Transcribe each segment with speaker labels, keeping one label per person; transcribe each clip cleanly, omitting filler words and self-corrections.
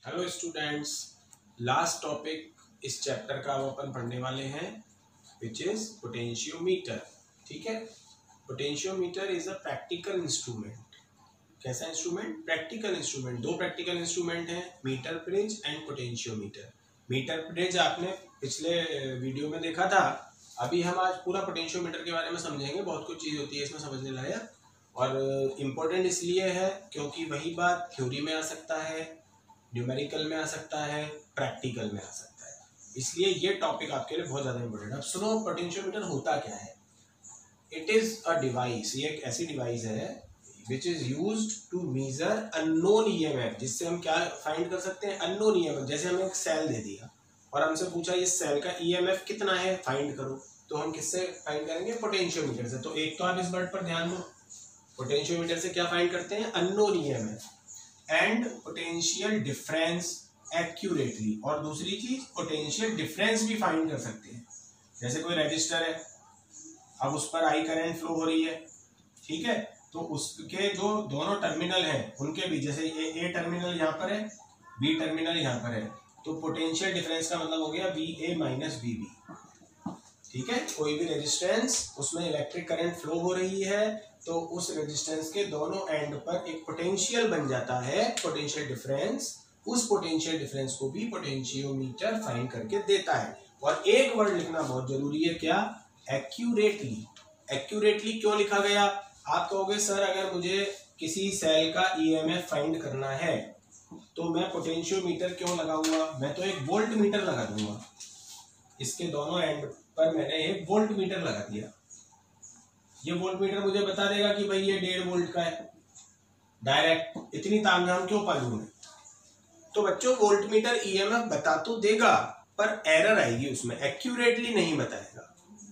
Speaker 1: Hello students, last topic इस chapter का वो अपन पढ़ने वाले हैं विच इज पोटेंशियोमीटर। ठीक है, potentiometer is a practical instrument. कैसा इंस्ट्रूमेंट? Practical instrument. दो प्रैक्टिकल इंस्ट्रूमेंट हैं, meter bridge and potentiometer. Meter bridge आपने पिछले वीडियो में देखा था। अभी हम आज पूरा पोटेंशियोमीटर के बारे में समझेंगे। बहुत कुछ चीज़ होती है इसमें समझने लायक, और इम्पोर्टेंट इसलिए है क्योंकि वही बात थ्योरी में आ सकता है, न्यूमेरिकल में आ सकता है, प्रैक्टिकल में आ सकता है। इसलिए ये टॉपिक आपके लिए बहुत ज़्यादा इंपॉर्टेंट है। अब सुनो, पोटेंशियोमीटर होता क्या है। इट इज़ अ डिवाइस, ये एक ऐसी डिवाइस है which is used to measure unknown EMF, जिससे हम क्या फाइंड कर सकते हैं? Unknown EMF. जैसे हमें एक सेल दे दिया और हमसे पूछा इस सेल का ईएमएफ कितना है, फाइंड करो, तो हम किससे फाइंड करेंगे? पोटेंशियोमीटर से। तो एक तो आप इस वर्ड पर ध्यान दो, पोटेंशियोमीटर से क्या फाइंड करते हैं? Unknown EMF and potential difference accurately. और दूसरी चीज, पोटेंशियल डिफरेंस भी फाइंड कर सकते हैं। जैसे कोई रजिस्टर है, अब उस पर आई करंट फ्लो हो रही है, ठीक है, तो उसके जो दोनों टर्मिनल हैं उनके बीच, जैसे ये ए टर्मिनल यहाँ पर है, बी टर्मिनल यहाँ पर है, तो पोटेंशियल डिफरेंस का मतलब हो गया बी ए माइनस बी बी। ठीक है, कोई भी रेजिस्टेंस, उसमें इलेक्ट्रिक करंट फ्लो हो रही है, तो उस रेजिस्टेंस के दोनों एंड पर एक पोटेंशियल बन जाता है, पोटेंशियल डिफरेंस। उस पोटेंशियल डिफरेंस को भी पोटेंशियोमीटर फाइंड करके देता है। और एक वर्ड लिखना बहुत जरूरी है, क्या? एक्यूरेटली। एक्यूरेटली क्यों लिखा गया? आप कहोगे सर अगर मुझे किसी सेल का ईएमएफ फाइंड करना है तो मैं पोटेंशियोमीटर क्यों लगाऊंगा? मैं तो एक वोल्ट मीटर लगा दूंगा। इसके दोनों एंड पर मैंने एक वोल्ट मीटर लगा दिया। ये वोल्ट मीटर मुझे बता देगा कि भाई ये 1.5 वोल्ट का है डायरेक्ट। इतनी तामझाम क्यों पालू मैं? तो बच्चों, वोल्ट मीटर ईएमएफ बता तो देगा पर एरर आएगी उसमें, एक्यूरेटली नहीं बताएगा।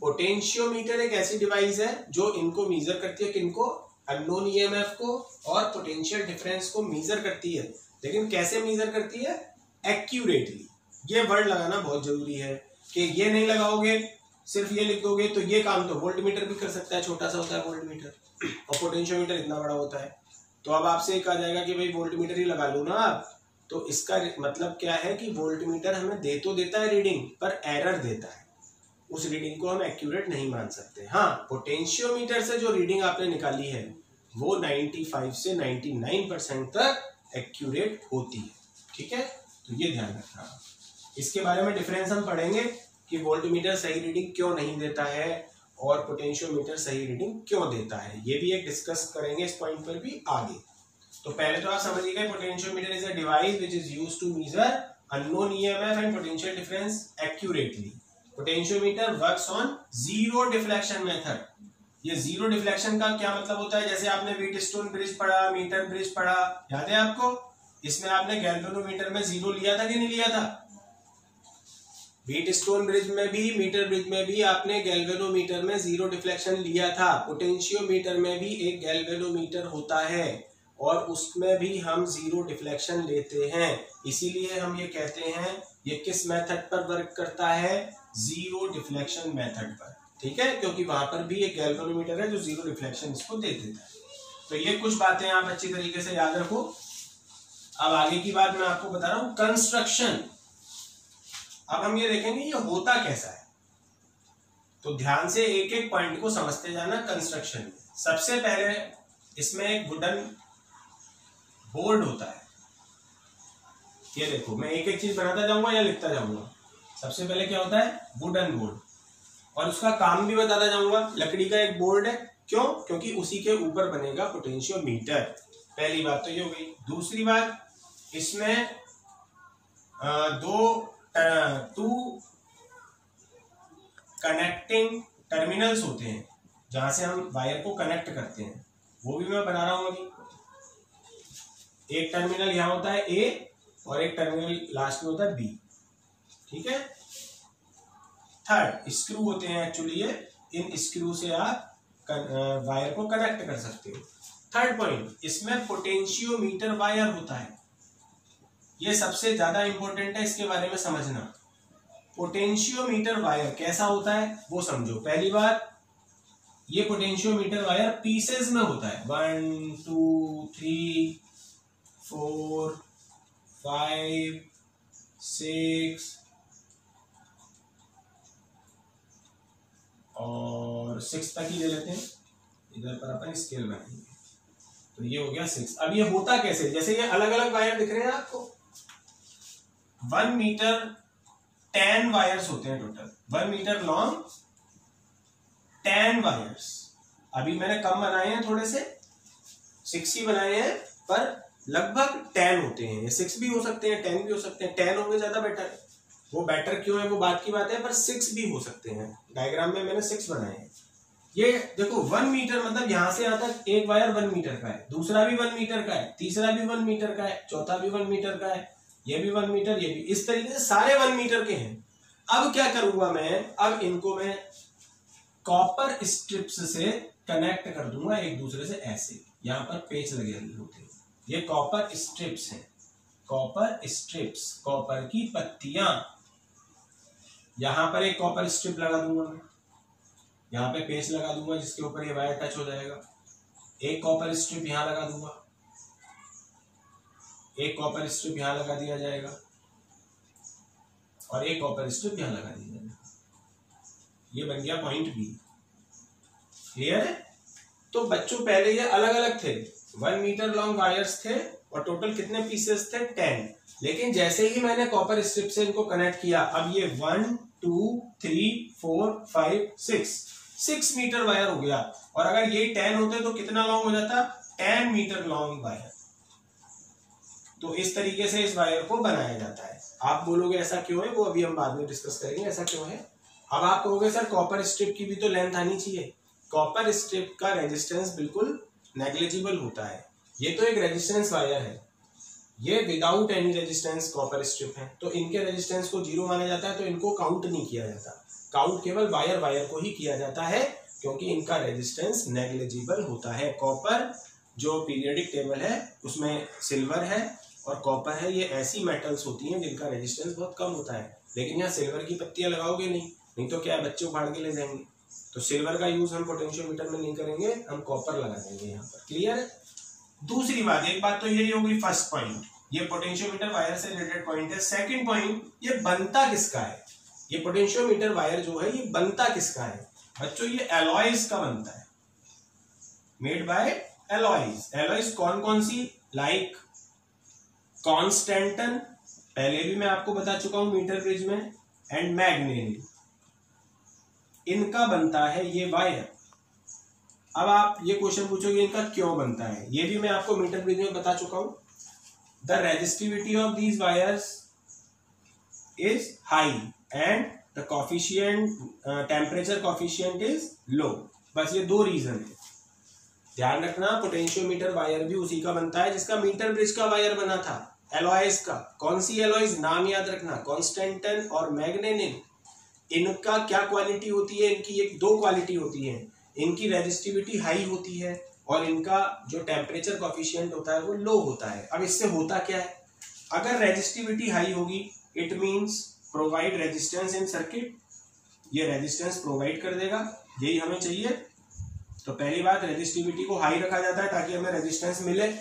Speaker 1: पोटेंशियोमीटर एक ऐसी डिवाइस है जो इनको मेजर करती है, किनको? अननोन ईएमएफ को और पोटेंशियल डिफरेंस को मेजर करती है। लेकिन कैसे मेजर करती है? एक्यूरेटली। ये वर्ड लगाना बहुत जरूरी है कि ये नहीं लगाओगे, सिर्फ ये लिख दोगे तो ये काम तो वोल्ट मीटर भी कर सकता है, छोटा सा होता है वोल्ट मीटर, और पोटेंशियोमीटर इतना बड़ा होता है। तो अब आपसे कहा जाएगा कि भाई वोल्ट मीटर ही लगा लो ना आप, तो इसका मतलब क्या है कि वोल्ट मीटर हमें दे तो देता है रीडिंग, पर एरर देता है। उस रीडिंग को हम एक्यूरेट नहीं मान सकते। हाँ, पोटेंशियोमीटर से जो रीडिंग आपने निकाली है वो 95 से 99% तक एक्यूरेट होती है। ठीक है, तो ये ध्यान रखना। इसके बारे में डिफरेंस हम पढ़ेंगे कि वोल्ट मीटर सही रीडिंग क्यों नहीं देता है और पोटेंशियोमीटर सही रीडिंग क्यों देता है, ये भी एक डिस्कस करेंगे इस पॉइंट पर भी आगे। तो पहले तो आप समझ गए, potentiometer is a device which is used to measure unknown EMF and potential difference accurately. Potentiometer works on zero deflection method. ये जीरो डिफ्लेक्शन का क्या मतलब होता है? जैसे आपने व्हीटस्टोन ब्रिज पढ़ा, मीटर ब्रिज पढ़ा, याद है आपको? इसमें आपने गैल्वेनोमीटर में जीरो लिया था कि नहीं लिया था? व्हीटस्टोन ब्रिज में भी, मीटर ब्रिज में भी आपने गैल्वेनोमीटर में जीरो डिफ्लेक्शन लिया था। पोटेंशियोमीटर में भी एक गैल्वेनोमीटर होता है और उसमें भी हम जीरो डिफ्लेक्शन लेते हैं। इसीलिए हम ये कहते हैं ये किस मेथड पर वर्क करता है? जीरो डिफ्लेक्शन मेथड पर। ठीक है, क्योंकि वहां पर भी एक गैल्वेनोमीटर है जो जीरो डिफ्लेक्शन इसको दे देता है। तो ये कुछ बातें आप अच्छी तरीके से याद रखो। अब आगे की बात मैं आपको बता रहा हूं, कंस्ट्रक्शन। अब हम ये देखेंगे ये होता कैसा है, तो ध्यान से एक एक पॉइंट को समझते जाना। कंस्ट्रक्शन में सबसे पहले इसमें एक वुडन बोर्ड होता है। ये देखो, मैं एक एक चीज बनाता जाऊंगा या लिखता जाऊंगा। सबसे पहले क्या होता है? वुडन बोर्ड, और उसका काम भी बताता जाऊंगा। लकड़ी का एक बोर्ड है, क्यों? क्योंकि उसी के ऊपर बनेगा पोटेंशियोमीटर। पहली बात तो ये हो गई। दूसरी बात, इसमें टू कनेक्टिंग टर्मिनल्स होते हैं जहां से हम वायर को कनेक्ट करते हैं, वो भी मैं बना रहा हूं अभी। एक टर्मिनल यहां होता है ए और एक टर्मिनल लास्ट में होता है बी। ठीक है। थर्ड, स्क्रू होते हैं एक्चुअली ये, इन स्क्रू से आप वायर को कनेक्ट कर सकते हो। थर्ड पॉइंट, इसमें पोटेंशियोमीटर वायर होता है। ये सबसे ज्यादा इंपॉर्टेंट है, इसके बारे में समझना। पोटेंशियोमीटर वायर कैसा होता है वो समझो। पहली बात, ये पोटेंशियोमीटर वायर पीसेस में होता है। 1 2 3 4 5, 6 और 6 तक ही ले लेते हैं, इधर पर अपन स्केल बनाएंगे। तो ये हो गया 6। अब ये होता कैसे, जैसे ये अलग अलग वायर दिख रहे हैं आपको, 1 मीटर 10 वायर्स होते हैं टोटल, 1 मीटर लॉन्ग 10 वायर्स। अभी मैंने कम बनाए हैं थोड़े से, 6 ही बनाए हैं, पर लगभग 10 होते हैं। ये 6 भी हो सकते हैं, 10 भी हो सकते हैं, 10 होंगे ज्यादा बेटर है। वो बेटर क्यों है वो बात की बात है, पर 6 भी हो सकते हैं। डायग्राम में मैंने 6 बनाए हैं। ये देखो 1 मीटर मतलब यहां से यहां तक एक वायर 1 मीटर का है, दूसरा भी 1 मीटर का है, तीसरा भी 1 मीटर का है, चौथा भी 1 मीटर का है, ये भी 1 मीटर, ये भी, इस तरीके से सारे 1 मीटर के हैं। अब क्या करूंगा मैं, अब इनको मैं कॉपर स्ट्रिप्स से कनेक्ट कर दूंगा एक दूसरे से ऐसे, यहां पर पेच लगे होते हैं, ये कॉपर स्ट्रिप्स हैं, कॉपर स्ट्रिप्स, कॉपर की पत्तियां। यहां पर एक कॉपर स्ट्रिप लगा दूंगा मैं, यहाँ पे पेच लगा दूंगा जिसके ऊपर ये वायर टच हो जाएगा, एक कॉपर स्ट्रिप यहाँ लगा दूंगा, एक कॉपर स्ट्रिप यहाँ लगा दिया जाएगा और एक कॉपर स्ट्रिप यहाँ लगा दिया जाएगा। ये बन गया पॉइंट बी। क्लियर है? तो बच्चों पहले ये अलग अलग थे, 1 मीटर लॉन्ग वायर्स थे और टोटल कितने पीसेस थे, 10। लेकिन जैसे ही मैंने कॉपर स्ट्रिप से इनको कनेक्ट किया, अब ये 1 2 3 4 5 6 मीटर वायर हो गया। और अगर ये 10 होते तो कितना लॉन्ग हो जाता, 10 मीटर लॉन्ग वायर। तो इस तरीके से इस वायर को बनाया जाता है। आप बोलोगे ऐसा क्यों है, वो अभी हम बाद में डिस्कस करेंगे ऐसा क्यों है। अब आप कहोगे सर कॉपर स्ट्रिप की भी तो लेंथ आनी चाहिए। कॉपर स्ट्रिप का रेजिस्टेंस बिल्कुल नेग्लिजिबल होता है। ये तो एक रेजिस्टेंस वायर है, ये without any resistance copper strip है, तो इनके रेजिस्टेंस को 0 माना जाता है, तो इनको काउंट नहीं किया जाता। काउंट केवल वायर को ही किया जाता है, क्योंकि इनका रेजिस्टेंस नेग्लिजिबल होता है। कॉपर जो पीरियोडिक टेबल है उसमें सिल्वर है और कॉपर है, ये ऐसी मेटल्स होती हैं जिनका रेजिस्टेंस बहुत कम होता है। लेकिन यहाँ सिल्वर की पत्तियां लगाओगे नहीं तो क्या बच्चे उखाड़ के ले जाएंगे। तो सिल्वर का यूज हम पोटेंशियोमीटर में नहीं करेंगे, हम कॉपर लगा देंगे यहाँ पर। क्लियर है? दूसरी बात, एक बात तो यही होगी फर्स्ट पॉइंट, ये पोटेंशियोमीटर वायर से रिलेटेड पॉइंट है। सेकंड पॉइंट, ये बनता किसका है, ये पोटेंशियोमीटर वायर जो है ये बनता किसका है बच्चों, ये एलॉयज का बनता है, मेड बाय एलॉयज। एलॉयज कौन कौन सी, लाइक कॉन्स्टेंटन, पहले भी मैं आपको बता चुका हूं मीटर ब्रिज में, एंड मैग्नेनियम, इनका बनता है ये वायर। अब आप ये क्वेश्चन पूछोगे इनका क्यों बनता है, ये भी मैं आपको मीटर ब्रिज में बता चुका हूं। The resistivity of these wires is high and the coefficient temperature coefficient is low. बस ये 2 रीजन है। ध्यान रखना, पोटेंशियोमीटर वायर भी उसी का बनता है जिसका मीटर ब्रिज का वायर बना था, एलॉयज का। कौन सी एलॉयज, नाम याद रखना, कॉन्स्टेंटन और मैग्नेनियम। इनका क्या क्वालिटी होती है, इनकी एक 2 क्वालिटी होती है, इनकी रेजिस्टिविटी हाई होती है और इनका जो टेम्परेचर कोफिशिएंट होता है वो लो होता है। अब इससे होता क्या है, अगर रेजिस्टिविटी हाई होगी it means provide resistance in circuit, ये रेजिस्टेंस प्रोवाइड कर देगा, यही हमें चाहिए। तो पहली बात, रेजिस्टिविटी को हाई रखा जाता है ताकि हमें रेजिस्टेंस मिले।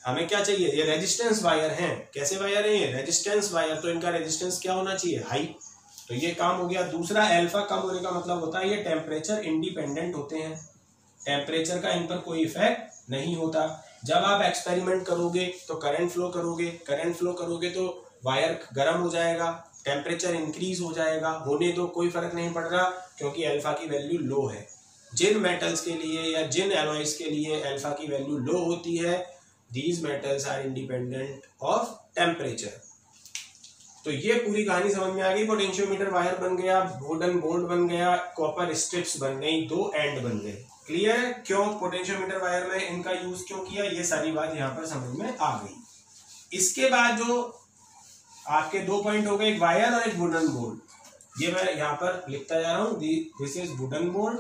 Speaker 1: हमें क्या चाहिए, ये रेजिस्टेंस वायर हैं। कैसे वायर है ये, रेजिस्टेंस वायर, तो इनका रेजिस्टेंस क्या होना चाहिए, हाई। तो ये काम हो गया। दूसरा, अल्फा कम होने का मतलब होता है ये टेम्परेचर इंडिपेंडेंट होते हैं, टेम्परेचर का इन पर कोई इफेक्ट नहीं होता। जब आप एक्सपेरिमेंट करोगे तो करंट फ्लो करोगे तो वायर गर्म हो जाएगा, टेम्परेचर इंक्रीज हो जाएगा, होने दो, कोई फर्क नहीं पड़ रहा, क्योंकि अल्फा की वैल्यू लो है। जिन मेटल्स के लिए या जिन एलॉयज के लिए अल्फा की वैल्यू लो होती है, these metals are independent of temperature. तो ये पूरी कहानी समझ में आ गई। पोटेंशियोमीटर वायर बन गया, वुडन बोर्ड बन गया, कॉपर स्ट्रिप्स बन गई, 2 एंड बन गए। क्लियर है? क्यों पोटेंशियोमीटर वायर में इनका यूज क्यों किया, ये सारी बात यहाँ पर समझ में आ गई। इसके बाद जो आपके 2 पॉइंट हो गए, एक वायर और एक वुडन बोर्ड। ये मैं यहाँ पर लिखता जा रहा हूं, दिस इज वुडन बोर्ड,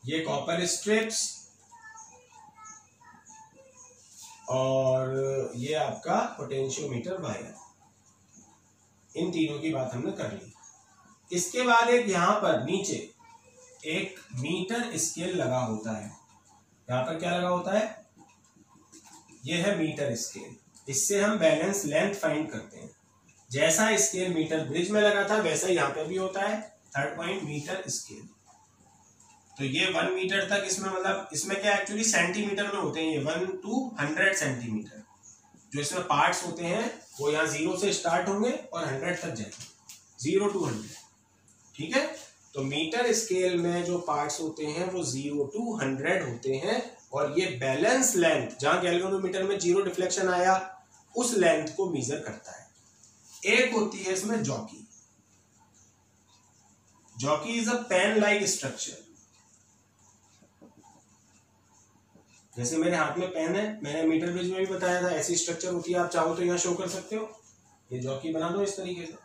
Speaker 1: ये कॉपर स्ट्रिप्स और ये आपका पोटेंशियोमीटर वायर। इन तीनों की बात हमने कर ली। इसके बाद एक यहां पर नीचे एक मीटर स्केल लगा होता है, यहाँ पर क्या लगा होता है, ये है मीटर स्केल। इससे हम बैलेंस लेंथ फाइंड करते हैं। जैसा स्केल मीटर ब्रिज में लगा था वैसा यहाँ पे भी होता है। Third point metre scale. तो ये 1 मीटर तक इसमें मतलब इसमें क्या एक्चुअली सेंटीमीटर में होते हैं ये 1 to 100 सेंटीमीटर। जो इसमें पार्ट्स होते हैं वो यहाँ 0 से स्टार्ट होंगे और 100 तक जाएंगे, 0 to 100। ठीक है, तो मीटर स्केल में जो पार्ट्स होते हैं वो 0 to 100 होते हैं और ये बैलेंस लेंथ, जहां गैल्वेनोमीटर में 0 डिफ्लेक्शन आया उस लेंथ को मेजर करता है। एक होती है इसमें jockey. Jockey is a pen like structure. जैसे मेरे हाथ में पेन है, मैंने मीटर ब्रिज में भी बताया था ऐसी स्ट्रक्चर होती है। आप चाहो तो यहाँ शो कर सकते हो, ये जॉकी बना दो इस तरीके से,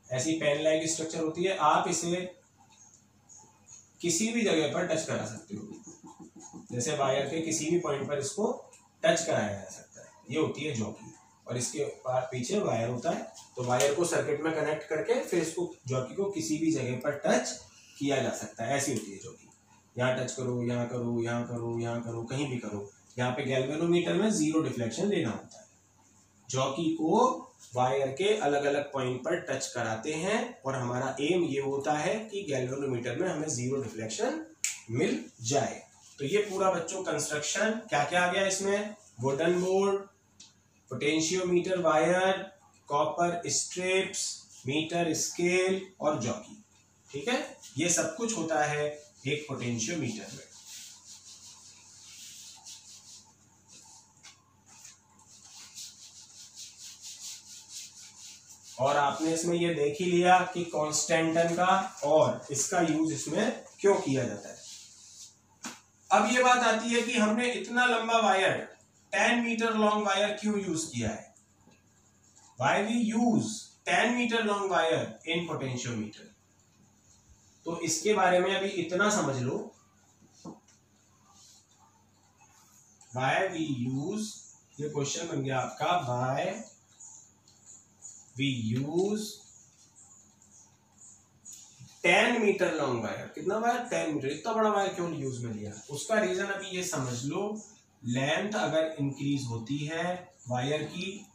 Speaker 1: ऐसी पेन लाइक स्ट्रक्चर होती है। आप इसे किसी भी जगह पर टच करा सकते हो, जैसे वायर के किसी भी पॉइंट पर इसको टच कराया जा सकता है। ये होती है जॉकी और इसके पीछे वायर होता है, तो वायर को सर्किट में कनेक्ट करके फिर इसको जॉकी को किसी भी जगह पर टच किया जा सकता है। ऐसी होती है जॉकी। यहाँ टच करो, यहाँ करो, यहाँ करो, यहाँ करो, कहीं भी करो। यहाँ पे गैल्वेनोमीटर में 0 डिफ्लेक्शन लेना होता है। जॉकी को वायर के अलग अलग पॉइंट पर टच कराते हैं और हमारा एम ये होता है कि गैल्वेनोमीटर में हमें 0 डिफ्लेक्शन मिल जाए। तो ये पूरा बच्चों कंस्ट्रक्शन क्या क्या आ गया इसमें, wooden board, potentiometer wire, copper strips, metre scale और जॉकी। ठीक है, ये सब कुछ होता है एक पोटेंशियोमीटर में। और आपने इसमें ये देख ही लिया कि कांस्टेंटन का और इसका यूज इसमें क्यों किया जाता है। अब ये बात आती है कि हमने इतना लंबा वायर 10 मीटर लॉन्ग वायर क्यों यूज किया है। Why we use 10 metre long wire in potentiometer. तो इसके बारे में अभी इतना समझ लो। Why we use, ये क्वेश्चन बन गया आपका, Why we use 10 metre long wire. कितना वायर, 10 मीटर। इतना बड़ा वायर क्यों यूज में लिया, उसका रीजन अभी ये समझ लो। लेंथ अगर इंक्रीज होती है वायर की,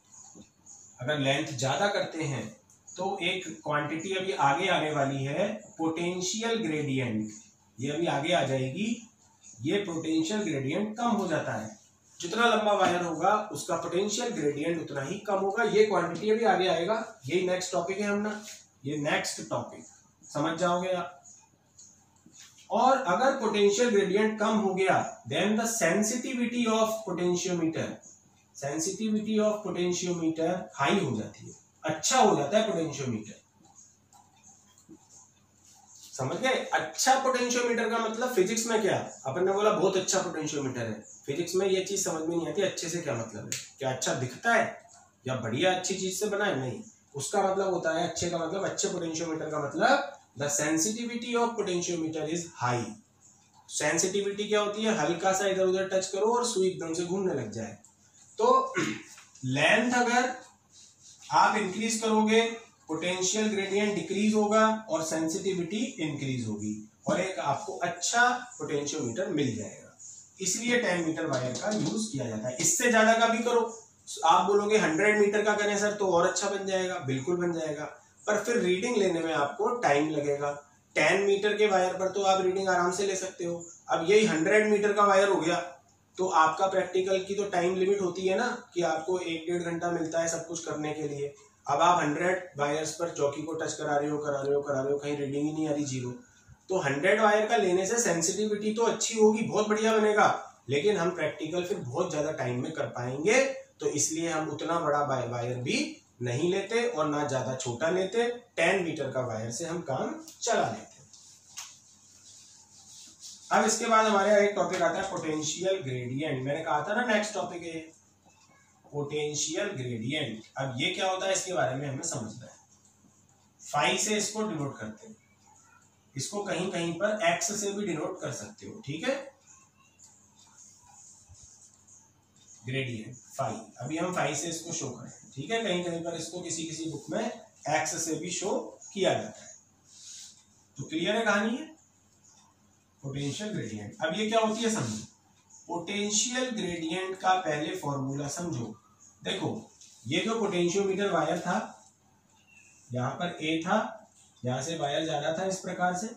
Speaker 1: अगर लेंथ ज्यादा करते हैं तो एक क्वांटिटी अभी आगे आने वाली है, पोटेंशियल ग्रेडियंट। ये अभी आगे आ जाएगी। ये पोटेंशियल ग्रेडियंट कम हो जाता है। जितना लंबा वायर होगा उसका पोटेंशियल ग्रेडियंट उतना ही कम होगा। ये क्वांटिटी अभी आगे आएगा। यही नेक्स्ट टॉपिक है हमने, ये नेक्स्ट टॉपिक समझ जाओगे आप। और अगर पोटेंशियल ग्रेडियंट कम हो गया then the sensitivity of potentiometer, sensitivity of potentiometer high हो जाती है, अच्छा हो जाता है पोटेंशियोमीटर। समझ गए। अच्छा पोटेंशियोमीटर का मतलब फिजिक्स में क्या, अपन ने बोला बहुत अच्छा पोटेंशियोमीटर है। फिजिक्स में ये चीज समझ में नहीं आती अच्छे से क्या मतलब है। क्या अच्छा दिखता है या बढ़िया अच्छी चीज से बना है, नहीं। उसका मतलब होता है अच्छे का मतलब, अच्छे पोटेंशियोमीटर का मतलब the sensitivity of potentiometer is high. Sensitivity क्या होती है, हल्का सा इधर उधर टच करो और सुई एकदम से घूमने लग जाए। तो लेंथ अगर आप इंक्रीज करोगे पोटेंशियल ग्रेडियंट डिक्रीज होगा और सेंसिटिविटी इंक्रीज होगी और एक आपको अच्छा पोटेंशियोमीटर मिल जाएगा। इसलिए 10 मीटर वायर का यूज किया जाता है। इससे ज्यादा का भी करो, आप बोलोगे 100 मीटर का करें सर तो और अच्छा बन जाएगा, बिल्कुल बन जाएगा, पर फिर रीडिंग लेने में आपको टाइम लगेगा। 10 मीटर के वायर पर तो आप रीडिंग आराम से ले सकते हो। अब यही 100 मीटर का वायर हो गया तो आपका प्रैक्टिकल की तो टाइम लिमिट होती है ना, कि आपको 1-1.5 घंटा मिलता है सब कुछ करने के लिए। अब आप 100 वायर्स पर चौकी को टच करा रहे हो, कहीं रीडिंग ही नहीं आ रही, 0। तो 100 वायर का लेने से सेंसिटिविटी तो अच्छी होगी, बहुत बढ़िया बनेगा, लेकिन हम प्रैक्टिकल फिर बहुत ज्यादा टाइम में कर पाएंगे। तो इसलिए हम उतना बड़ा वायर भी नहीं लेते और ना ज्यादा छोटा लेते। 10 मीटर का वायर से हम काम चला लेते। अब इसके बाद हमारे यहाँ एक टॉपिक आता है पोटेंशियल ग्रेडियंट। मैंने कहा था ना नेक्स्ट टॉपिक है पोटेंशियल ग्रेडियंट। अब ये क्या होता है इसके बारे में हमें समझना है। फाई से इसको डिनोट करते हैं, इसको कहीं कहीं पर एक्स से भी डिनोट कर सकते हो, ठीक है। ग्रेडियंट फाई, अभी हम फाई से इसको शो करें, ठीक है। कहीं कहीं पर इसको किसी किसी बुक में एक्स से भी शो किया जाता है। तो क्लियर है कहानी है। Potential gradient. अब ये क्या होती है समझो, पोटेंशियल ग्रेडियंट का पहले फॉर्मूला समझो। देखो ये जो पोटेंशियोमीटर वायर था, यहां पर ए था, यहां से वायर जा रहा था इस प्रकार से,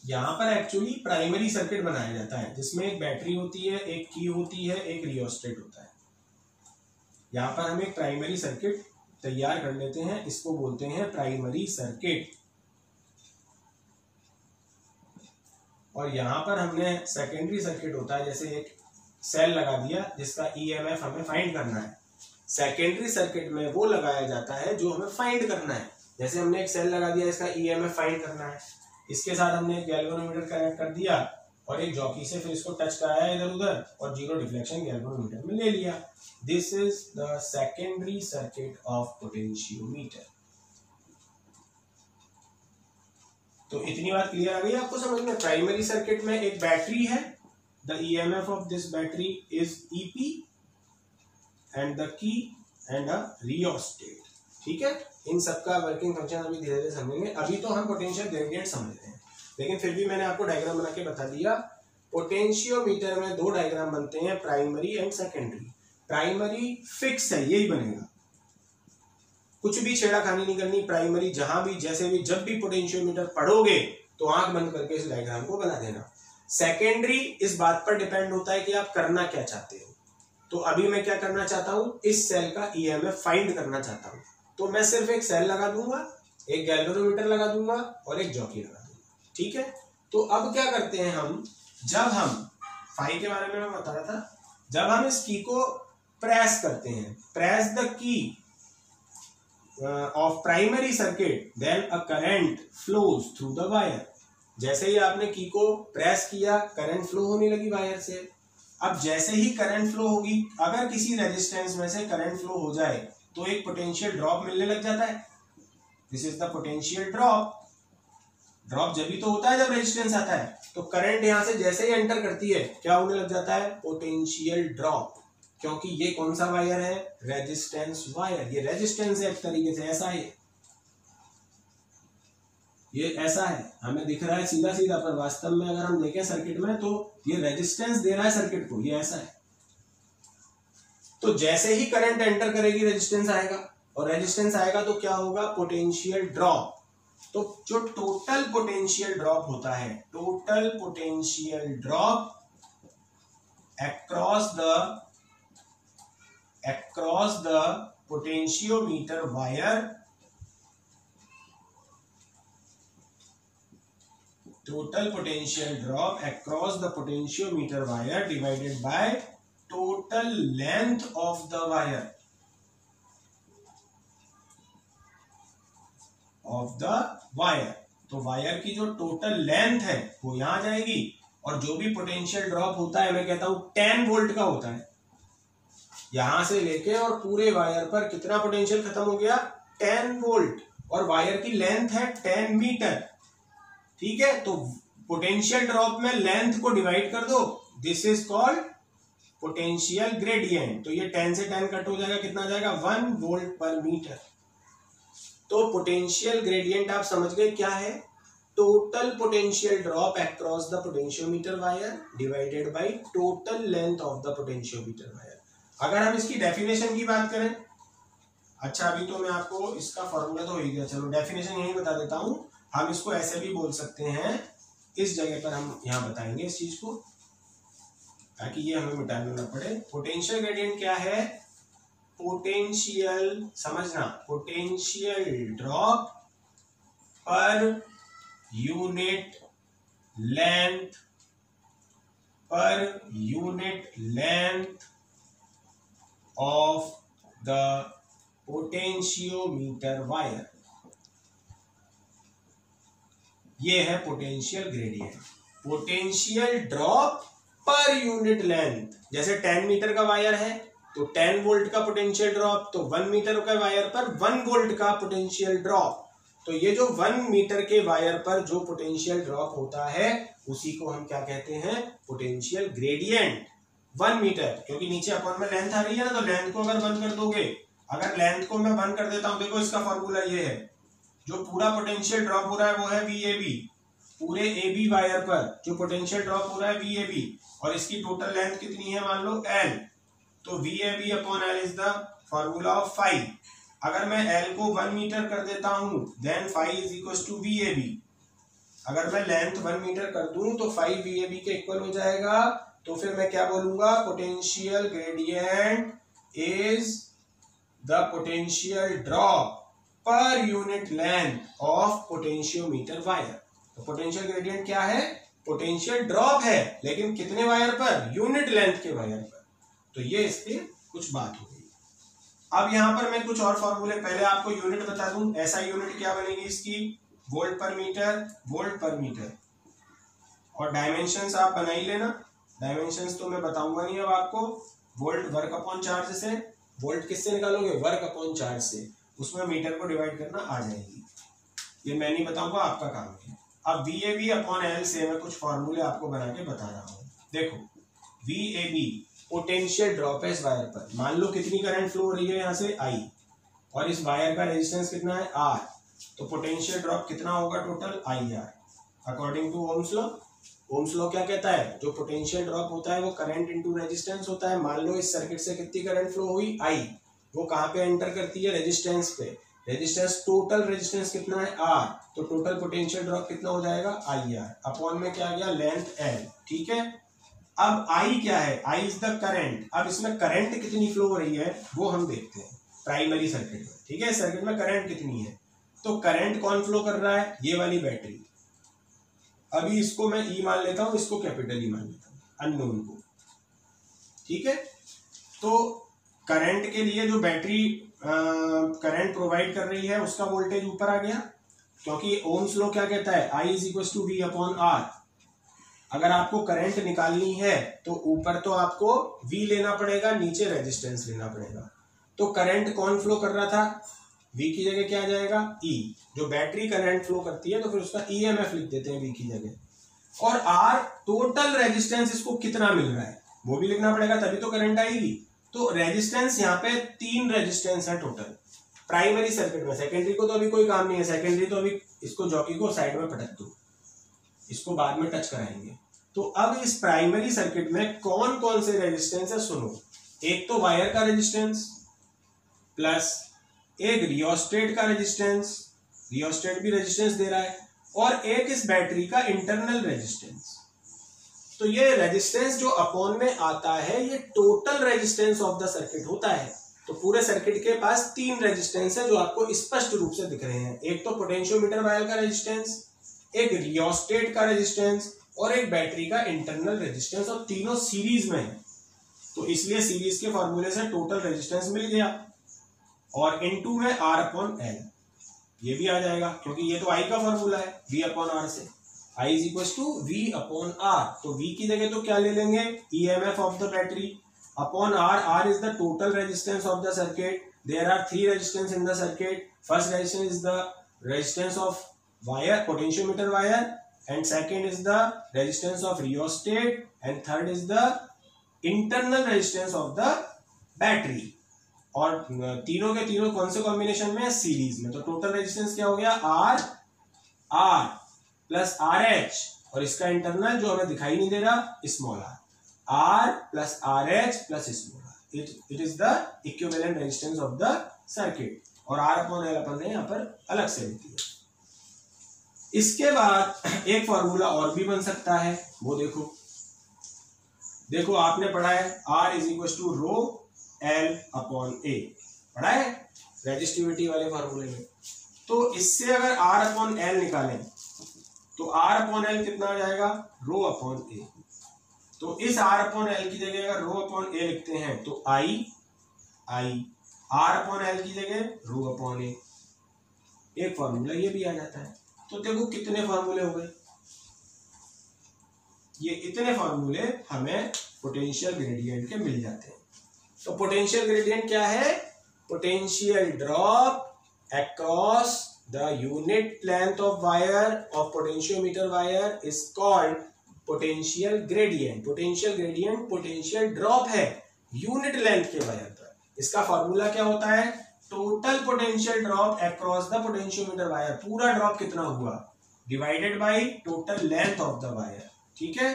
Speaker 1: यहां पर एक्चुअली प्राइमरी सर्किट बनाया जाता है जिसमें एक बैटरी होती है, एक की होती है, एक रियोस्टेट होता है। यहां पर हम एक प्राइमरी सर्किट तैयार कर लेते हैं, इसको बोलते हैं प्राइमरी सर्किट। और यहां पर हमने सेकेंडरी सर्किट होता है, जैसे एक सेल लगा दिया जिसका ईएमएफ हमें फाइंड करना है। सेकेंडरी सर्किट में वो लगाया जाता है जो हमें फाइंड करना है। जैसे हमने एक सेल लगा दिया, इसका ईएमएफ फाइंड करना है, इसके साथ हमने एक गैल्वेनोमीटर कनेक्ट कर दिया और एक जॉकी से फिर इसको टच कराया इधर उधर और जीरो डिफ्लेक्शन गैल्वेनोमीटर में ले लिया। This is the secondary circuit of potentiometer. तो इतनी बात क्लियर आ गई आपको समझ में। प्राइमरी सर्किट में एक बैटरी है, the EMF of this battery is EP and the key and a rheostat. ठीक है, इन सबका वर्किंग फंक्शन अभी धीरे धीरे समझेंगे। अभी तो हम पोटेंशियल ग्रेडियंट समझ रहे हैं, लेकिन फिर भी मैंने आपको डायग्राम बना के बता दिया। पोटेंशियोमीटर में दो डायग्राम बनते हैं, primary and secondary. Primary fix है, यही बनेगा, कुछ भी छेड़ाखानी नहीं करनी। प्राइमरी जहां भी जैसे भी जब भी पोटेंशियोमीटर पढ़ोगे तो आंख बंद करके इस डायग्राम को बना देना। सेकेंडरी इस बात पर डिपेंड होता है कि आप करना क्या चाहते हो। तो अभी मैं क्या करना चाहता हूं, इस सेल का ईएमएफ फाइंड करना चाहता हूं, तो मैं सिर्फ एक सेल लगा दूंगा, एक गैल्वेनोमीटर लगा दूंगा और एक जॉकी लगा दूंगा। ठीक है, तो अब क्या करते हैं हम, जब हम फाई के बारे में मैं बता रहा था, जब हम इस की को प्रेस करते हैं, press the key of primary circuit, then a current flows through the wire. जैसे ही आपने की को प्रेस किया, करंट फ्लो होने लगी वायर से। अब जैसे ही करंट फ्लो होगी, अगर किसी रेजिस्टेंस में से करंट फ्लो हो जाए तो एक पोटेंशियल ड्रॉप मिलने लग जाता है। This is the potential drop. Drop जब भी तो होता है जब रेजिस्टेंस आता है, तो करंट यहां से जैसे ही एंटर करती है क्या होने लग जाता है, पोटेंशियल ड्रॉप। क्योंकि ये कौन सा वायर है, रेजिस्टेंस वायर। ये रेजिस्टेंस है एक तरीके से, ऐसा है, ये ऐसा है, हमें दिख रहा है सीधा सीधा, पर वास्तव में अगर हम देखें सर्किट में तो ये रेजिस्टेंस दे रहा है सर्किट को, ये ऐसा है। तो जैसे ही करंट एंटर करेगी रेजिस्टेंस आएगा, और रेजिस्टेंस आएगा तो क्या होगा, पोटेंशियल ड्रॉप। तो जो टोटल पोटेंशियल ड्रॉप होता है, total potential drop across the potentiometer wire, total potential drop across the potentiometer wire divided by total length of the wire, तो वायर की जो टोटल लेंथ है वो यहां जाएगी, और जो भी पोटेंशियल ड्रॉप होता है मैं कहता हूं 10 वोल्ट का होता है। यहां से लेके और पूरे वायर पर कितना पोटेंशियल खत्म हो गया, 10 वोल्ट, और वायर की लेंथ है 10 मीटर। ठीक है, तो पोटेंशियल ड्रॉप में लेंथ को डिवाइड कर दो, this is called potential gradient. तो ये 10 से 10 कट हो जाएगा, कितना आ जाएगा, 1 वोल्ट पर मीटर। तो पोटेंशियल ग्रेडियंट आप समझ गए क्या है, total potential drop across the potentiometer wire divided by total length of the potentiometer wire. अगर हम इसकी डेफिनेशन की बात करें, अच्छा अभी तो मैं आपको इसका फॉर्मूला तो हो ही गया, चलो डेफिनेशन यही बता देता हूं। हम इसको ऐसे भी बोल सकते हैं, इस जगह पर हम यहां बताएंगे इस चीज को, ताकि ये हमें मिटाना ना पड़े। पोटेंशियल ग्रेडियंट क्या है, पोटेंशियल, समझना, potential drop per unit length of the potentiometer wire, ये है potential gradient. Potential drop per unit length, जैसे 10 मीटर का वायर है तो 10 वोल्ट का पोटेंशियल ड्रॉप, तो 1 मीटर का वायर पर 1 वोल्ट का पोटेंशियल ड्रॉप। तो ये जो 1 मीटर के वायर पर जो पोटेंशियल ड्रॉप होता है उसी को हम क्या कहते हैं, पोटेंशियल ग्रेडियंट। 1 मीटर, क्योंकि नीचे अपन में लेंथ आ रही है ना, तो लेंथ को अगर बंद कर दोगे, अगर लेंथ को मैं बंद कर देता हूं, देखो इसका फॉर्मूला ये है, जो पूरा पोटेंशियल ड्रॉप हो रहा है वो है VAB, पूरे AB वायर पर जो पोटेंशियल ड्रॉप हो रहा है VAB, और इसकी टोटल लेंथ कितनी है मान लो L, तो VAB upon L is the formula of phi. अगर मैं L को 1 मीटर कर देता हूं then phi is equal to VAB। अगर मैं लेंथ 1 मीटर कर दूं तो फाई VAB के इक्वल हो जाएगा। तो फिर मैं क्या बोलूंगा, potential gradient is the potential drop per unit length of potentiometer wire. तो पोटेंशियल ग्रेडियंट क्या है, पोटेंशियल ड्रॉप है, लेकिन कितने वायर पर, यूनिट लेंथ के वायर पर। तो ये इसके कुछ बात हो गई। अब यहां पर मैं कुछ और फॉर्मूले, पहले आपको यूनिट बता दूं, ऐसा यूनिट क्या बनेगी इसकी, वोल्ट पर मीटर, वोल्ट पर मीटर। और डायमेंशंस आप बना ही लेना, डायमेंशंस तो मैं बताऊंगा नहीं अब आपको। वोल्ट वर्क अपॉन चार्ज से, वोल्ट किससे निकालोगे, वर्क अपॉन चार्ज से, उसमें मीटर को डिवाइड करना आ जाएगी। ये मैं नहीं बताऊंगा, आपका काम है। अब VAB अपॉन L से मैं कुछ फॉर्मूले आपको बना के बता रहा हूं। देखो VAB पोटेंशियल ड्रॉप है इस वायर पर, मान लो कितनी करंट फ्लो हो रही है यहाँ से I, और इस वायर का रेजिस्टेंस कितना है R, तो पोटेंशियल ड्रॉप कितना होगा total IR according to Ohm's law. Ohm's law क्या कहता है, जो पोटेंशियल ड्रॉप होता है वो करंट इनटू रेजिस्टेंस होता है। मान लो इस सर्किट से कितनी करंट फ्लो हुई I, वो कहाँ पे एंटर करती है, रेजिस्टेंस पे। रेजिस्टेंस, टोटल रेजिस्टेंस कितना है R, तो टोटल पोटेंशियल ड्रॉप कितना हो जाएगा IR, अपॉन में क्या आ गया लेंथ L, ठीक है। अब I क्या है, I इज द करंट। अब इसमें करंट कितनी फ्लो हो रही है वो हम देखते हैं प्राइमरी सर्किट में, ठीक है। सर्किट में करंट कितनी है, तो करंट कौन फ्लो कर रहा है, ये वाली बैटरी। अभी इसको मैं E मान लेता हूं, इसको कैपिटल E मान लेता हूं, अननोन को, ठीक है। तो करंट के लिए जो बैटरी करंट प्रोवाइड कर रही है उसका वोल्टेज ऊपर आ गया, क्योंकि ओम्स लॉ क्या कहता है, I is equal to V upon R। अगर आपको करंट निकालनी है तो ऊपर तो आपको V लेना पड़ेगा, नीचे रेजिस्टेंस लेना पड़ेगा। तो करंट कौन फ्लो कर रहा था, V की जगह क्या आ जाएगा E, जो बैटरी करंट फ्लो करती है तो फिर उसका EMF लिख देते हैं V की जगह। और R टोटल रेजिस्टेंस इसको कितना मिल रहा है वो भी लिखना पड़ेगा, तभी तो करंट आएगी। तो रेजिस्टेंस यहाँ पे 3 रेजिस्टेंस है टोटल प्राइमरी सर्किट में। सेकेंडरी को तो अभी कोई काम नहीं है, सेकेंडरी तो अभी इसको जॉकी को साइड में पटक दो, इसको बाद में टच कराएंगे। तो अब इस प्राइमरी सर्किट में कौन कौन से रेजिस्टेंस है सुनो, एक तो वायर का रेजिस्टेंस, प्लस एक रियोस्टेट का रेजिस्टेंस, रियोस्टेट भी रेजिस्टेंस दे रहा है, और एक इस बैटरी का इंटरनल रेजिस्टेंस। तो ये रेजिस्टेंस जो अपॉन में आता है ये total resistance of the circuit होता है। तो पूरे सर्किट के पास 3 रेजिस्टेंस है जो आपको स्पष्ट रूप से दिख रहे हैं, एक तो पोटेंशियोमीटर वायर का रेजिस्टेंस, एक रियोस्टेट का रेजिस्टेंस, और एक बैटरी का इंटरनल रेजिस्टेंस, और तीनों सीरीज में है। तो इसलिए सीरीज के फॉर्मूले से टोटल रेजिस्टेंस मिल गया, और इनटू में R अपॉन L ये भी आ जाएगा, क्योंकि ये तो I का फॉर्मूला है V अपॉन R से। I is equal to V upon R, तो V की जगह तो क्या ले लेंगे, EMF of the battery upon R। R is the total resistance of the circuit. There are 3 resistance in the circuit. First resistance is the resistance of wire, potentiometer wire, and second is the resistance of rheostat, and third is the internal resistance of the battery। और तीनों के तीनों कौन से combination में है, series में। तो टोटल रेजिस्टेंस क्या हो गया, R प्लस RH, और इसका इंटरनल जो हमें दिखाई नहीं दे रहा small r plus RH plus small r। It is the equivalent resistance of the circuit, और R अपॉन L अपन ने यहाँ पर अलग से लिख दिया। इसके बाद एक फॉर्मूला और भी बन सकता है, वो देखो आपने पढ़ा है R is equal to rho L upon A, पढ़ा है रेजिस्टिविटी वाले फॉर्मूले में। तो इससे अगर R अपॉन L निकालें तो R अपॉन L कितना आ जाएगा, रो अपॉन A। तो इस R अपॉन L की जगह अगर रो अपॉन A लिखते हैं तो I R अपॉन L की जगह रो अपॉन A, एक फॉर्मूला ये भी आ जाता है। तो देखो कितने फॉर्मूले हो गए, ये इतने फॉर्मूले हमें पोटेंशियल ग्रेडियंट के मिल जाते हैं। तो पोटेंशियल ग्रेडियंट क्या है, potential drop across the unit length of wire of potentiometer wire is called potential gradient. Potential gradient potential drop है यूनिट लेंथ के वायर पर। इसका फॉर्मूला क्या होता है, total potential drop across the potentiometer wire, पूरा ड्रॉप कितना हुआ divided by total length of the wire, ठीक है।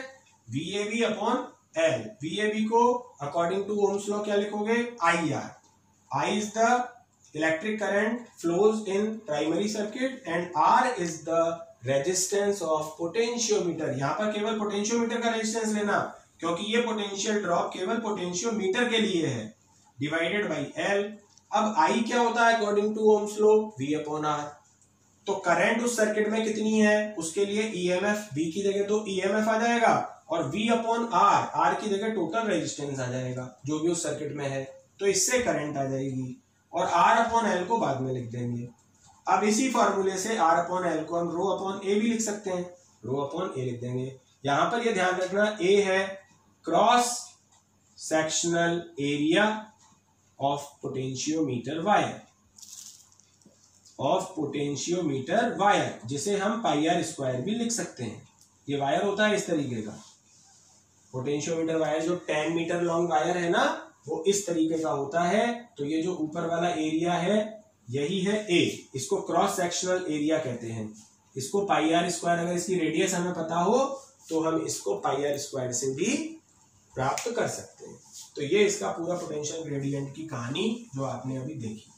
Speaker 1: VAB अपॉन L, VAB को अकॉर्डिंग टू ओम्स लॉ क्या लिखोगे, IR, I is the electric current flows in primary circuit and R is the resistance of potentiometer. यहां पर केवल potentiometer का resistance लेना, क्योंकि ये पोटेंशियल ड्रॉप केवल पोटेंशियोमीटर के लिए है, डिवाइडेड बाय L। अब I क्या होता है according to Ohm's law, V upon R। तो करंट उस सर्किट में कितनी है, उसके लिए EMF, V की जगह तो EMF आ जाएगा और V अपॉन R की जगह टोटल रेजिस्टेंस आ जाएगा जो भी उस सर्किट में है, तो इससे करंट आ जाएगी और R अपॉन L को बाद में लिख देंगे। अब इसी फॉर्मूले से R अपॉन L को हम रो अपॉन A भी लिख सकते हैं, रो अपॉन A लिख देंगे। यहां पर ये ध्यान रखना A है cross sectional area of potentiometer wire, of potentiometer wire, जिसे हम पाई आर स्क्वायर भी लिख सकते हैं। ये वायर होता है इस तरीके का, पोटेंशियोमीटर वायर जो 10 मीटर लॉन्ग वायर है ना, वो इस तरीके का होता है। तो ये जो ऊपर वाला एरिया है यही है A, इसको क्रॉस सेक्शनल एरिया कहते हैं। इसको पाई आर स्क्वायर, अगर इसकी रेडियस हमें पता हो तो हम इसको पाई आर स्क्वायर से भी प्राप्त कर सकते हैं। तो ये इसका पूरा पोटेंशियल ग्रेडियंट की कहानी जो आपने अभी देखी।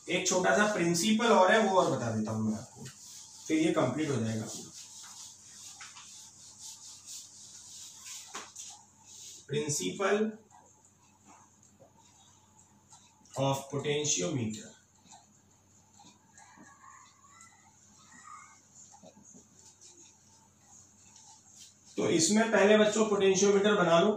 Speaker 1: एक छोटा सा प्रिंसिपल और है, वो और बता देता हूं मैं आपको, फिर ये कंप्लीट हो जाएगा पूरा। Principle of potentiometer. तो इसमें पहले बच्चों पोटेंशियोमीटर बना लो।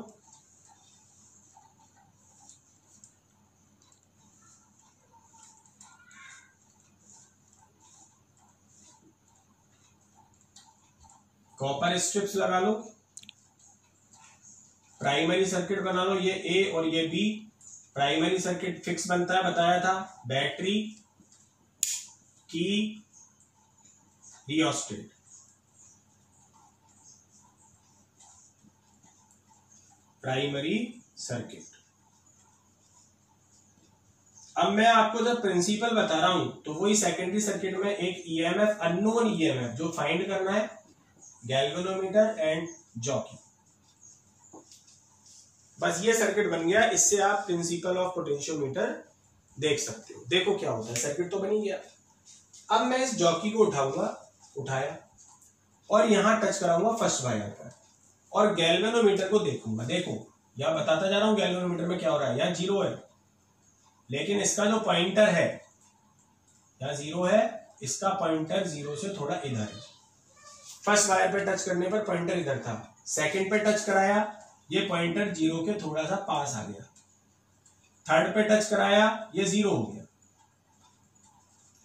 Speaker 1: कॉपर स्ट्रिप्स लगा लो, प्राइमरी सर्किट बना लो, ये A और ये B। प्राइमरी सर्किट फिक्स बनता है, बताया था, बैटरी की रियोस्टेट, प्राइमरी सर्किट। अब मैं आपको जब प्रिंसिपल बता रहा हूं तो वही सेकेंडरी सर्किट में एक EMF, अननोन EMF जो फाइंड करना है, गैल्वेनोमीटर एंड जॉकी। बस ये सर्किट बन गया, इससे आप प्रिंसिपल ऑफ पोटेंशियोमीटर देख सकते हो। देखो क्या होता है, सर्किट तो बन ही गया। अब मैं इस जॉकी को उठाऊंगा, उठाया और यहां टच कराऊंगा फर्स्ट वायर पर और गैल्वेनोमीटर को देखूंगा। देखो यहां बताता जा रहा हूं गैल्वेनोमीटर में क्या हो रहा है, यहां 0 है, लेकिन इसका जो पॉइंटर है यहां 0 है, इसका पॉइंटर 0 से थोड़ा इधर है। फर्स्ट वायर पे टच करने पर पॉइंटर इधर था, सेकंड पे टच कराया, ये पॉइंटर 0 के थोड़ा सा पास आ गया, थर्ड पे टच कराया, ये 0 हो गया,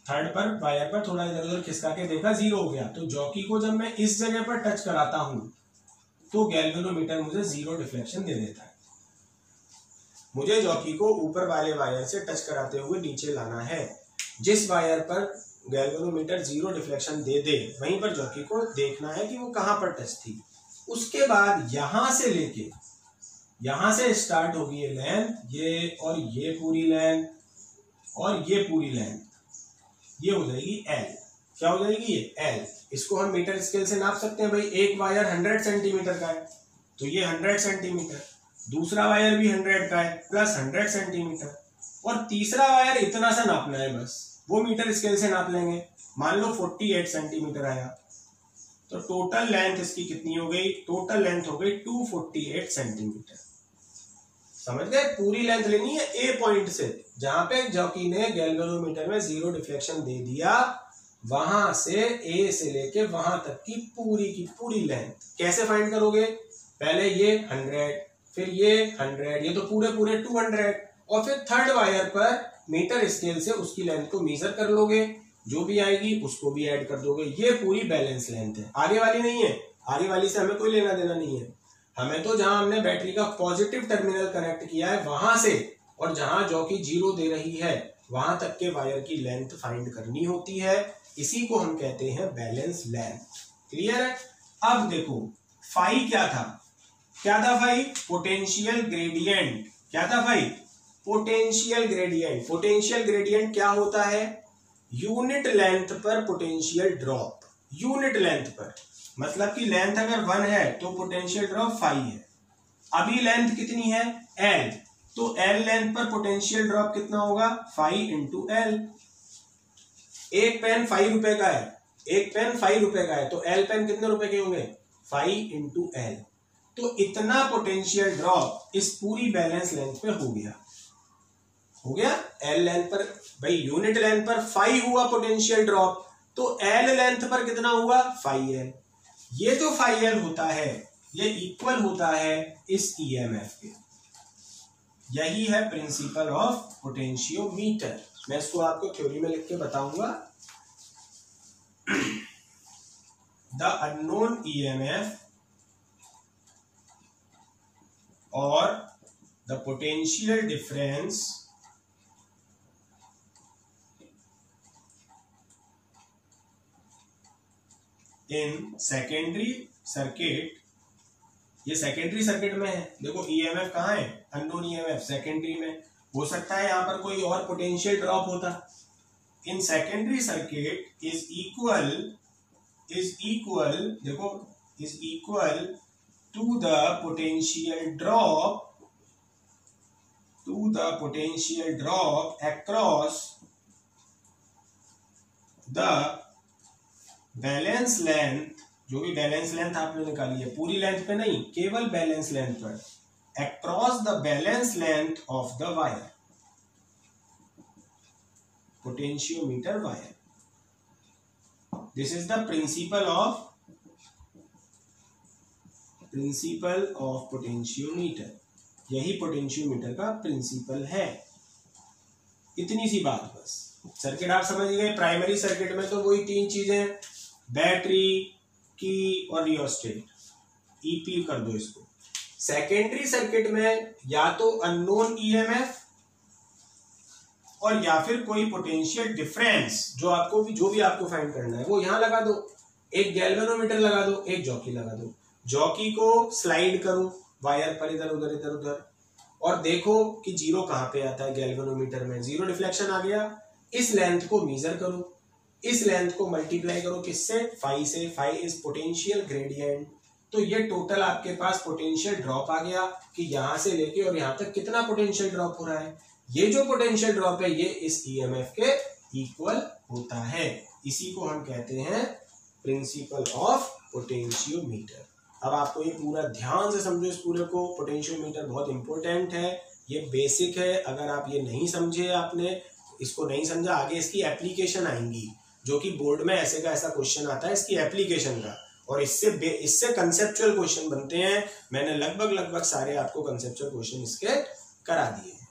Speaker 1: थर्ड पर वायर पर थोड़ा इधर उधर खिसका के देखा, 0 हो गया। तो जॉकी को जब मैं इस जगह पर टच कराता हूं तो गैल्वेनोमीटर मुझे 0 डिफ्लेक्शन दे देता है। मुझे जॉकी को ऊपर वाले वायर से टच कराते हुए नीचे लाना है। जिस वायर पर गैल्वेनोमीटर 0 डिफ्लेक्शन दे दे वहीं पर जॉकी को देखना है कि वो कहां पर टच थी। उसके बाद यहां से लेके यहां से स्टार्ट होगी ये लेंथ, ये और ये पूरी लेंथ और ये पूरी लेंथ, ये हो जाएगी L। क्या हो जाएगी ये L। इसको हम मीटर स्केल से नाप सकते हैं भाई। एक वायर 100 सेंटीमीटर का है तो ये 100 सेंटीमीटर, दूसरा वायर भी 100 का है प्लस 100 सेंटीमीटर, और तीसरा वायर इतना सा नापना है, बस वो मीटर स्केल से नाप लेंगे। मान लो 48 सेंटीमीटर आया, तो टोटल लेंथ इसकी कितनी हो गई, टोटल लेंथ हो गई 248 सेंटीमीटर। समझ गए, पूरी लेंथ लेनी है ए पॉइंट से, जहां पे जॉकी ने गैल्वेनोमीटर में 0 डिफ्लेक्शन दे दिया, वहां से ए से लेके वहां तक की पूरी लेंथ। कैसे फाइंड करोगे, पहले ये 100, फिर ये 100, ये तो पूरे 200, और फिर थर्ड वायर पर मीटर स्केल से उसकी लेंथ को मेजर कर लोगे, जो भी आएगी उसको भी ऐड कर दोगे। ये पूरी बैलेंस लेंथ है, आगे वाली नहीं है। आगे वाली से हमें कोई लेना देना नहीं है, हमें तो जहां हमने बैटरी का पॉजिटिव टर्मिनल कनेक्ट किया है वहां से, और जहां जॉकी 0 दे रही है वहां तक के वायर की लेंथ फाइंड करनी होती है। इसी को हम कहते हैं बैलेंस लेंथ। क्लियर है। अब देखो फाई क्या था, फाई पोटेंशियल ग्रेडियंट। क्या था फाई, पोटेंशियल ग्रेडियंट। पोटेंशियल ग्रेडियंट क्या होता है? यूनिट लेंथ पर पोटेंशियल ड्रॉप। यूनिट लेंथ पर मतलब कि लेंथ अगर 1 है तो पोटेंशियल ड्रॉप 5 है। अभी लेंथ कितनी है? L, तो L लेंथ पर पोटेंशियल ड्रॉप कितना होगा? 5 इंटू L। एक पेन 5 रुपए का है, एक पेन 5 रुपए का है, तो L पेन कितने रुपए के होंगे? 5 इंटू L। तो इतना पोटेंशियल ड्रॉप इस पूरी बैलेंस लेंथ पे हो गया। हो गया L लेंथ पर, भाई यूनिट लेंथ पर 5 हुआ पोटेंशियल ड्रॉप, तो L लेंथ पर कितना हुआ? 5L। ये जो 5L होता है ये इक्वल होता है इस EMF के। यही है प्रिंसिपल ऑफ पोटेंशियोमीटर। मैं इसको आपको थ्योरी में लिख के बताऊंगा। द अननोन EMF और the potential difference in secondary circuit. ये सेकेंडरी सर्किट में है, देखो EMF कहाँ है? अननोन EMF सेकेंडरी में। हो सकता है यहां पर कोई और पोटेंशियल ड्रॉप होता। In secondary circuit is equal देखो is equal to the potential drop across the balance length. जो भी बैलेंस लेंथ आपने निकाली है, पूरी लेंथ पे नहीं, केवल बैलेंस लेंथ पर, across the balance length of the wire, potentiometer wire. This is the principle of potentiometer. यही पोटेंशियोमीटर का प्रिंसिपल है। इतनी सी बात बस। सर्किट आप समझ गए। प्राइमरी सर्किट में तो वही 3 चीजें, बैटरी, की और रियोस्टेट। ईपी कर दो इसको। सेकेंडरी सर्किट में या तो अननोन EMF और या फिर कोई पोटेंशियल डिफरेंस जो भी आपको फाइंड करना है वो यहां लगा दो। एक गैल्वेनोमीटर लगा दो, एक जॉकी लगा दो। जॉकी को स्लाइड करो वायर पर इधर उधर और देखो कि जीरो कहां पे आता है। गैल्वेनोमीटर में जीरो डिफ्लेक्शन आ गया। इस लेंथ को मेजर करो, इस लेंथ को मल्टीप्लाई करो किससे? 5 से। 5 इज पोटेंशियल ग्रेडियंट। तो ये टोटल आपके पास पोटेंशियल ड्रॉप आ गया कि यहां से लेके और यहां तक कितना पोटेंशियल ड्रॉप हो रहा है। ये जो पोटेंशियल ड्रॉप है ये इस EMF के इक्वल होता है। इसी को हम कहते हैं प्रिंसिपल ऑफ पोटेंशियोमीटर। अब आपको ये पूरा ध्यान से समझो इस पूरे को। पोटेंशियोमीटर बहुत इंपॉर्टेंट है, ये बेसिक है। अगर आप ये नहीं समझे, आपने इसको नहीं समझा, आगे इसकी एप्लीकेशन आएंगी जो कि बोर्ड में ऐसे का ऐसा क्वेश्चन आता है इसकी एप्लीकेशन का, और इससे कंसेप्चुअल क्वेश्चन बनते हैं। मैंने लगभग सारे आपको कंसेप्चुअल क्वेश्चन इसके करा दिए हैं।